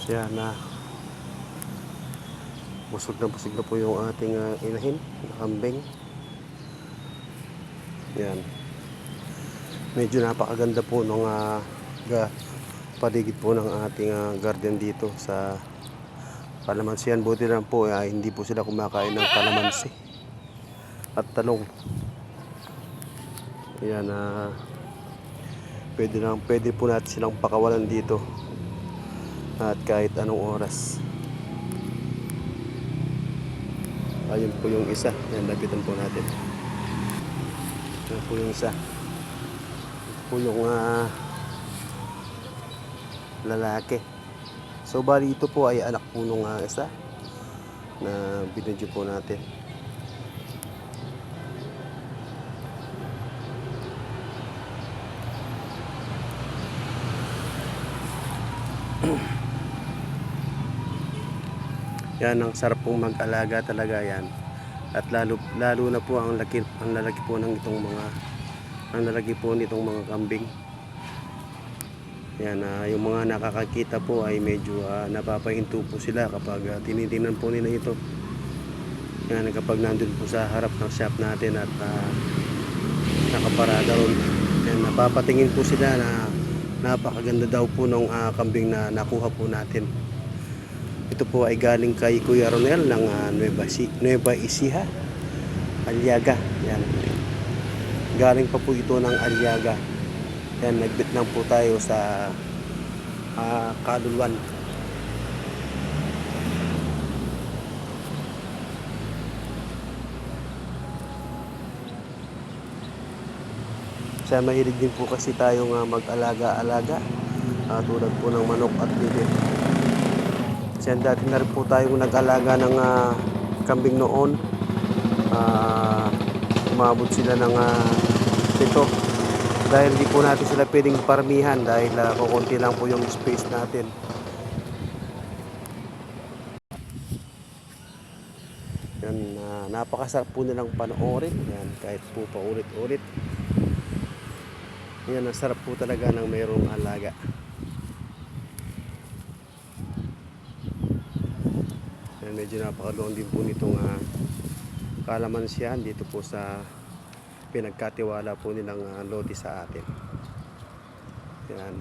Siya na busog na po yung ating inahin na kambing. Yan. Medyo napakaganda po ng paligid po ng ating garden dito sa kalamansian. Buti lang po hindi po sila kumakain ng kalamansi at talong. Yan, pwede po natin silang pakawalan dito at kahit anong oras. Ayun po yung isa. Yan, lapitan po natin. Yan po yung isa. Ito po yung lalaki. So bali ito po ay anak po nung isa na binidyo po natin. Yan, ang sarap pong mag-alaga talaga yan. At lalo na po ang lalaki po ng itong mga kambing. Yan, yung mga nakakakita po ay medyo napapahinto po sila kapag tinitingnan po nila ito. Yan, kapag nandun po sa harap ng shop natin at nakaparada ron. Yan, napapatingin po sila na napakaganda daw po ng kambing na nakuha po natin. Ito po ay galing kay Kuya Ronel ng Nueva Ecija, Aliaga. Yan. Galing pa po ito ng Aliaga. Yan, nagbit lang po tayo sa Kaluluan. Sa mahilig din po kasi tayong mag-alaga-alaga tulad po ng manok at bibig. Kasi dati na rin po tayong nag-alaga ng kambing noon. Umabot sila ng 7 dahil hindi po natin sila pwedeng parmihan dahil kukunti lang po yung space natin. Yan, napakasarap po nilang panoorin. Yan, kahit po paulit-ulit. Yan, ang sarap po talaga ng mayroong alaga. Yan, medyo napakaluwang din po nitong kalamansian dito po sa pinagkatiwala po nilang lote sa atin. Yan.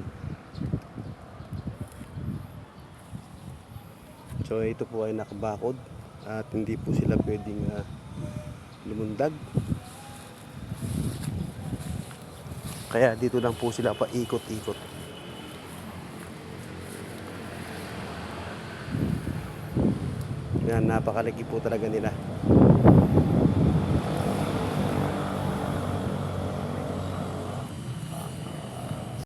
So ito po ay nakabakod at hindi po sila pwedeng lumundag. Kaya dito lang po sila paikot-ikot. Yan, napakalaki po talaga nila.